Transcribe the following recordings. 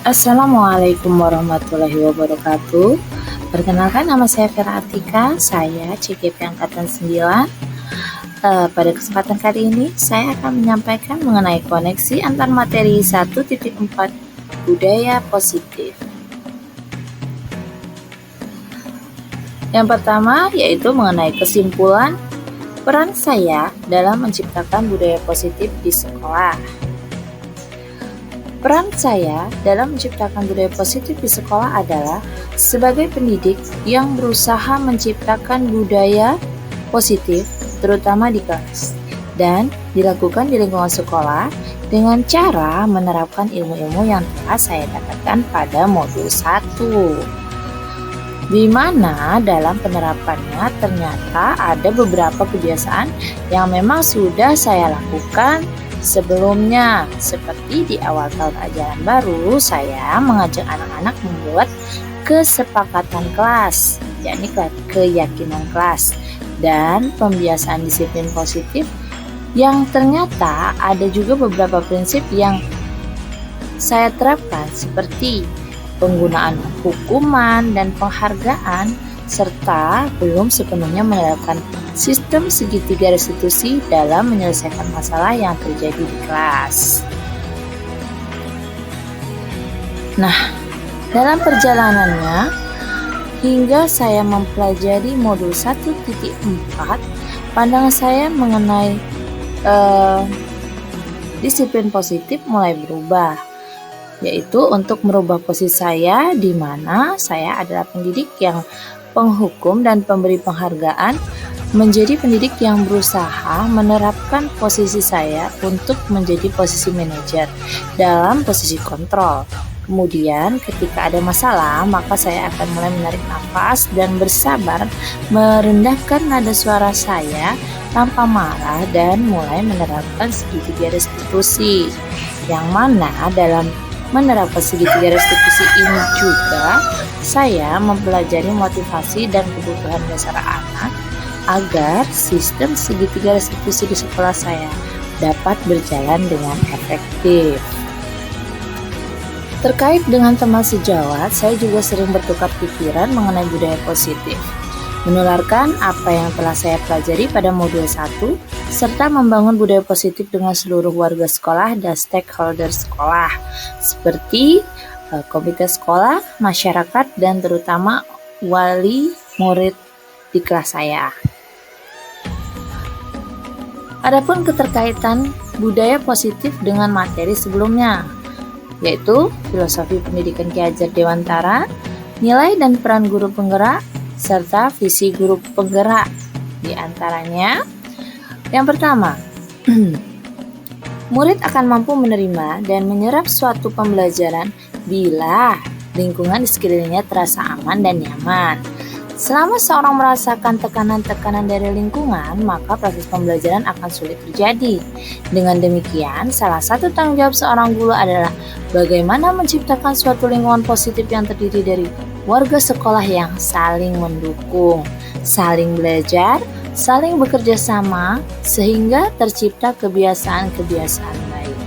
Assalamualaikum warahmatullahi wabarakatuh. Perkenalkan, nama saya Vera Atika, saya CGP Angkatan 9. Pada kesempatan kali ini saya akan menyampaikan mengenai koneksi antar materi 1.4 budaya positif. Yang pertama yaitu mengenai kesimpulan peran saya dalam menciptakan budaya positif di sekolah. Peran saya dalam menciptakan budaya positif di sekolah adalah sebagai pendidik yang berusaha menciptakan budaya positif terutama di kelas dan dilakukan di lingkungan sekolah dengan cara menerapkan ilmu-ilmu yang telah saya dapatkan pada modul 1, di mana dalam penerapannya ternyata ada beberapa kebiasaan yang memang sudah saya lakukan sebelumnya. Seperti di awal tahun ajaran baru, saya mengajak anak-anak membuat kesepakatan kelas, yakni keyakinan kelas, dan pembiasaan disiplin positif yang ternyata ada juga beberapa prinsip yang saya terapkan seperti penggunaan hukuman dan penghargaan, serta belum sepenuhnya menerapkan sistem segitiga restitusi dalam menyelesaikan masalah yang terjadi di kelas. Nah, dalam perjalanannya hingga saya mempelajari modul 1.4, pandangan saya mengenai disiplin positif mulai berubah, yaitu untuk merubah posisi saya di mana saya adalah pendidik yang penghukum dan pemberi penghargaan menjadi pendidik yang berusaha menerapkan posisi saya untuk menjadi posisi manajer dalam posisi kontrol. Kemudian ketika ada masalah, maka saya akan mulai menarik nafas dan bersabar merendahkan nada suara saya tanpa marah dan mulai menerapkan segitiga restitusi, yang mana dalam menerapkan segitiga restitusi ini juga saya mempelajari motivasi dan kebutuhan dasar anak agar sistem segitiga restitusi di sekolah saya dapat berjalan dengan efektif. Terkait dengan teman sejawat, saya juga sering bertukar pikiran mengenai budaya positif, menularkan apa yang telah saya pelajari pada modul 1, serta membangun budaya positif dengan seluruh warga sekolah dan stakeholder sekolah, seperti komite sekolah, masyarakat, dan terutama wali murid di kelas saya. Adapun keterkaitan budaya positif dengan materi sebelumnya, yaitu filosofi pendidikan Ki Hajar Dewantara, nilai dan peran guru penggerak, serta visi guru penggerak. Di antaranya, yang pertama, murid akan mampu menerima dan menyerap suatu pembelajaran bila lingkungan di sekelilingnya terasa aman dan nyaman. Selama seorang merasakan tekanan-tekanan dari lingkungan, maka proses pembelajaran akan sulit terjadi. Dengan demikian, salah satu tanggung jawab seorang guru adalah bagaimana menciptakan suatu lingkungan positif yang terdiri dari warga sekolah yang saling mendukung, saling belajar, saling bekerja sama, sehingga tercipta kebiasaan-kebiasaan baik.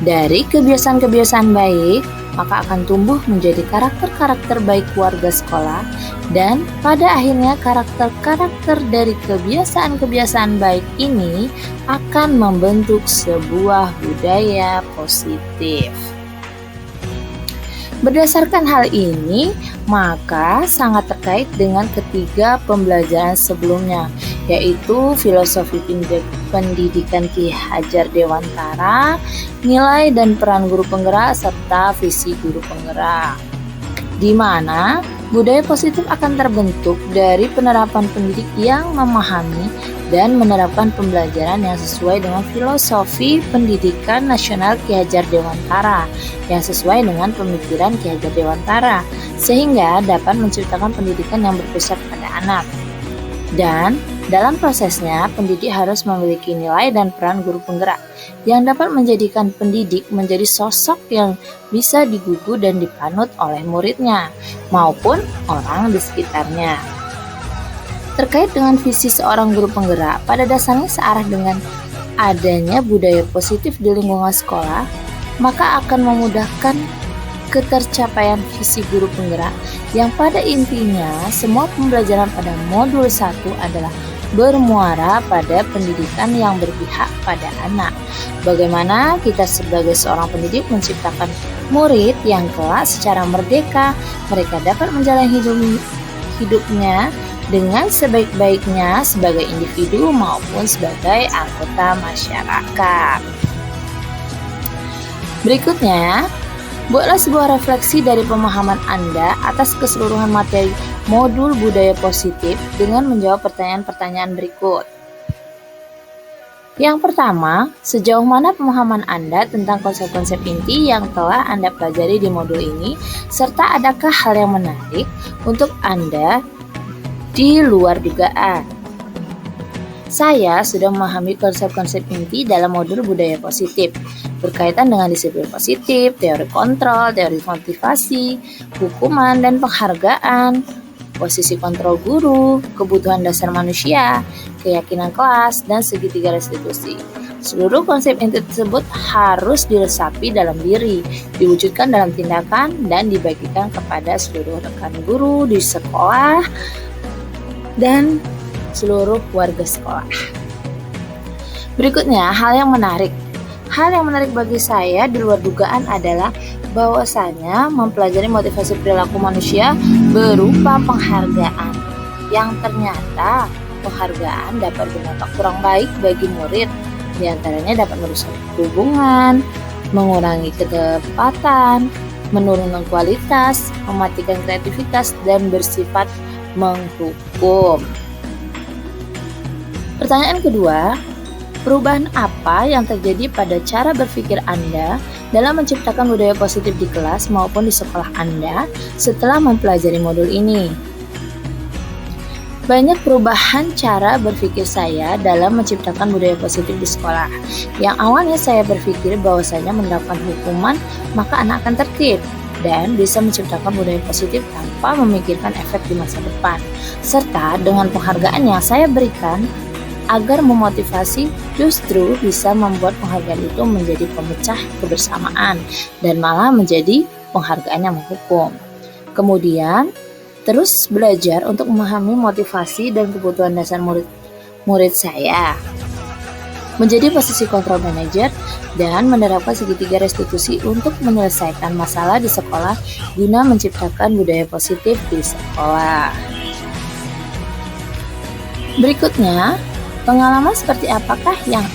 Dari kebiasaan-kebiasaan baik, maka akan tumbuh menjadi karakter-karakter baik warga sekolah, dan pada akhirnya karakter-karakter dari kebiasaan-kebiasaan baik ini akan membentuk sebuah budaya positif. Berdasarkan hal ini, maka sangat terkait dengan ketiga pembelajaran sebelumnya, yaitu filosofi pendidikan Ki Hajar Dewantara, nilai dan peran guru penggerak, serta visi guru penggerak, di mana budaya positif akan terbentuk dari penerapan pendidik yang memahami dan menerapkan pembelajaran yang sesuai dengan filosofi pendidikan nasional Ki Hajar Dewantara, yang sesuai dengan pemikiran Ki Hajar Dewantara, sehingga dapat menciptakan pendidikan yang berpusat pada anak. Dan dalam prosesnya, pendidik harus memiliki nilai dan peran guru penggerak yang dapat menjadikan pendidik menjadi sosok yang bisa digugu dan dipanut oleh muridnya maupun orang di sekitarnya. Terkait dengan visi seorang guru penggerak, pada dasarnya searah dengan adanya budaya positif di lingkungan sekolah, maka akan memudahkan ketercapaian visi guru penggerak yang pada intinya semua pembelajaran pada modul 1 adalah bermuara pada pendidikan yang berpihak pada anak. Bagaimana kita sebagai seorang pendidik menciptakan murid yang kelak secara merdeka mereka dapat menjalani hidupnya dengan sebaik-baiknya sebagai individu maupun sebagai anggota masyarakat. Berikutnya, buatlah sebuah refleksi dari pemahaman Anda atas keseluruhan materi modul budaya positif dengan menjawab pertanyaan-pertanyaan berikut. Yang pertama, sejauh mana pemahaman Anda tentang konsep-konsep inti yang telah Anda pelajari di modul ini, serta adakah hal yang menarik untuk Anda di luar dugaan? Saya sudah memahami konsep-konsep inti dalam modul budaya positif berkaitan dengan disiplin positif, teori kontrol, teori motivasi, hukuman dan penghargaan, posisi kontrol guru, kebutuhan dasar manusia, keyakinan kelas, dan segitiga restitusi. Seluruh konsep inti tersebut harus diresapi dalam diri, diwujudkan dalam tindakan, dan dibagikan kepada seluruh rekan guru di sekolah dan seluruh warga sekolah. Berikutnya, hal yang menarik. Hal yang menarik bagi saya di luar dugaan adalah bahwasanya mempelajari motivasi perilaku manusia berupa penghargaan, yang ternyata penghargaan dapat berdampak kurang baik bagi murid. Di antaranya dapat merusak hubungan, mengurangi ketepatan, menurunkan kualitas, mematikan kreativitas, dan bersifat menghukum. Pertanyaan kedua, perubahan apa yang terjadi pada cara berpikir Anda dalam menciptakan budaya positif di kelas maupun di sekolah Anda setelah mempelajari modul ini? Banyak perubahan cara berpikir saya dalam menciptakan budaya positif di sekolah. Yang awalnya saya berpikir bahwasanya menerapkan hukuman maka anak akan tertib dan bisa menciptakan budaya positif tanpa memikirkan efek di masa depan. Serta dengan penghargaan yang saya berikan agar memotivasi, justru bisa membuat penghargaan itu menjadi pemecah kebersamaan dan malah menjadi penghargaan yang menghukum. Kemudian, terus belajar untuk memahami motivasi dan kebutuhan dasar murid saya, menjadi posisi kontrol manajer, dan menerapkan segitiga restitusi untuk menyelesaikan masalah di sekolah guna menciptakan budaya positif di sekolah. Berikutnya, pengalaman seperti apakah yang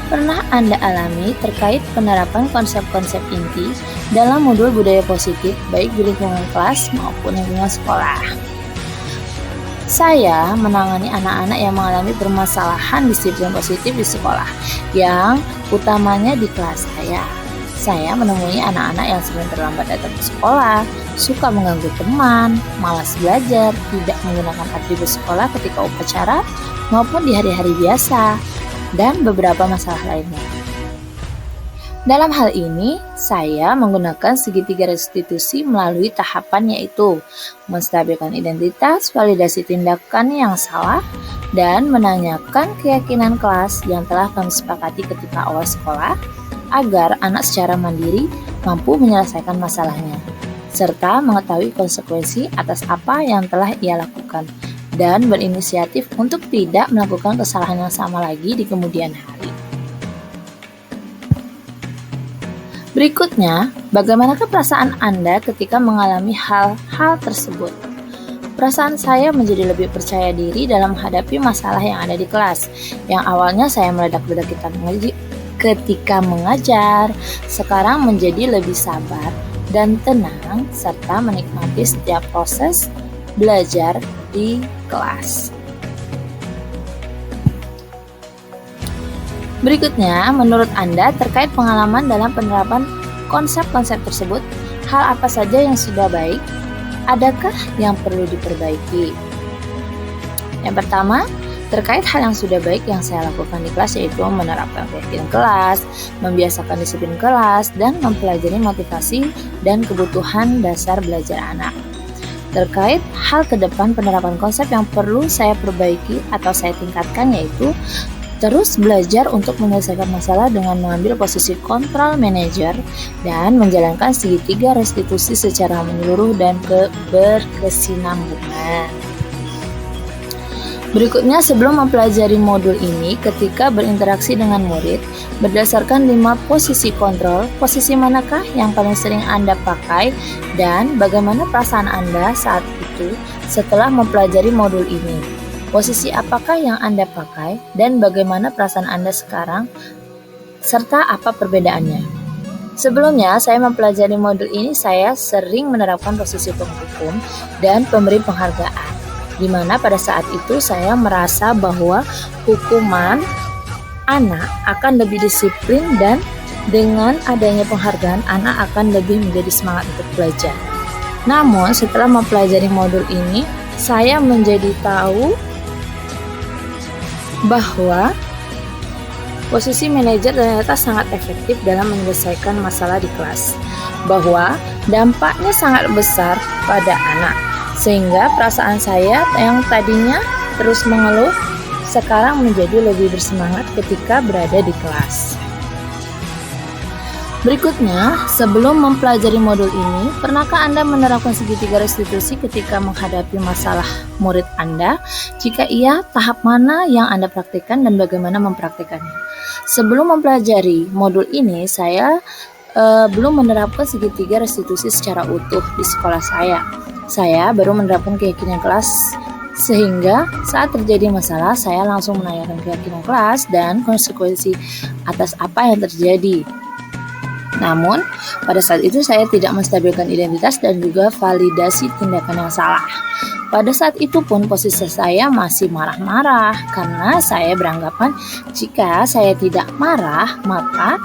pernah Anda alami terkait penerapan konsep-konsep inti dalam modul budaya positif baik di lingkungan kelas maupun lingkungan sekolah? Saya menangani anak-anak yang mengalami permasalahan disiplin positif di sekolah, yang utamanya di kelas saya. Saya menemui anak-anak yang sering terlambat datang ke sekolah, suka mengganggu teman, malas belajar, tidak menggunakan atribut sekolah ketika upacara maupun di hari-hari biasa, dan beberapa masalah lainnya. Dalam hal ini, saya menggunakan segitiga restitusi melalui tahapan yaitu menstabilkan identitas, validasi tindakan yang salah, dan menanyakan keyakinan kelas yang telah kami sepakati ketika awal sekolah, agar anak secara mandiri mampu menyelesaikan masalahnya, serta mengetahui konsekuensi atas apa yang telah ia lakukan, dan berinisiatif untuk tidak melakukan kesalahan yang sama lagi di kemudian hari. Berikutnya, bagaimanakah perasaan Anda ketika mengalami hal-hal tersebut? Perasaan saya menjadi lebih percaya diri dalam menghadapi masalah yang ada di kelas. Yang awalnya saya meledak-ledak ketika mengajar, sekarang menjadi lebih sabar dan tenang serta menikmati setiap proses belajar di kelas. Berikutnya, menurut Anda terkait pengalaman dalam penerapan konsep-konsep tersebut, hal apa saja yang sudah baik? Adakah yang perlu diperbaiki? Yang pertama, terkait hal yang sudah baik yang saya lakukan di kelas yaitu menerapkan keyakinan kelas, membiasakan disiplin kelas, dan mempelajari motivasi dan kebutuhan dasar belajar anak. Terkait hal ke depan penerapan konsep yang perlu saya perbaiki atau saya tingkatkan yaitu Terus belajar untuk menyelesaikan masalah dengan mengambil posisi control manager dan menjalankan segitiga restitusi secara menyeluruh dan berkesinambungan. Berikutnya, sebelum mempelajari modul ini, ketika berinteraksi dengan murid, berdasarkan 5 posisi kontrol, posisi manakah yang paling sering Anda pakai dan bagaimana perasaan Anda saat itu setelah mempelajari modul ini? Posisi apakah yang Anda pakai dan bagaimana perasaan Anda sekarang, serta apa perbedaannya? Sebelumnya saya mempelajari modul ini, saya sering menerapkan posisi penghukum dan pemberi penghargaan, di mana pada saat itu saya merasa bahwa hukuman anak akan lebih disiplin dan dengan adanya penghargaan anak akan lebih menjadi semangat untuk belajar. Namun setelah mempelajari modul ini, saya menjadi tahu bahwa posisi manajer ternyata sangat efektif dalam menyelesaikan masalah di kelas, bahwa dampaknya sangat besar pada anak, sehingga perasaan saya yang tadinya terus mengeluh sekarang menjadi lebih bersemangat ketika berada di kelas. Berikutnya, sebelum mempelajari modul ini, pernahkah Anda menerapkan segitiga restitusi ketika menghadapi masalah murid Anda? Jika iya, tahap mana yang Anda praktikkan dan bagaimana mempraktikannya? Sebelum mempelajari modul ini, saya belum menerapkan segitiga restitusi secara utuh di sekolah saya. Saya baru menerapkan keyakinan kelas, sehingga saat terjadi masalah, saya langsung menanyakan keyakinan kelas dan konsekuensi atas apa yang terjadi. Namun, pada saat itu saya tidak menstabilkan identitas dan juga validasi tindakan yang salah. Pada saat itu pun posisi saya masih marah-marah karena saya beranggapan jika saya tidak marah, maka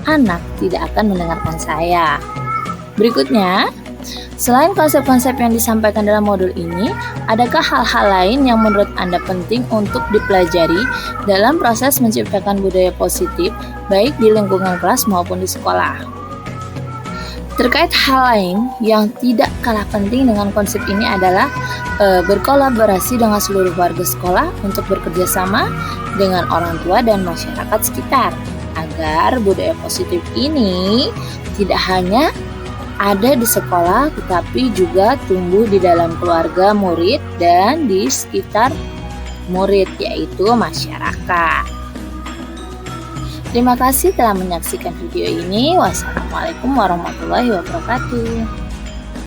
anak tidak akan mendengarkan saya. Berikutnya, selain konsep-konsep yang disampaikan dalam modul ini, adakah hal-hal lain yang menurut Anda penting untuk dipelajari dalam proses menciptakan budaya positif, baik di lingkungan kelas maupun di sekolah? Terkait hal lain yang tidak kalah penting dengan konsep ini adalah berkolaborasi dengan seluruh warga sekolah untuk bekerja sama dengan orang tua dan masyarakat sekitar, agar budaya positif ini tidak hanya ada di sekolah, tetapi juga tumbuh di dalam keluarga murid dan di sekitar murid, yaitu masyarakat. Terima kasih telah menyaksikan video ini. Wassalamualaikum warahmatullahi wabarakatuh.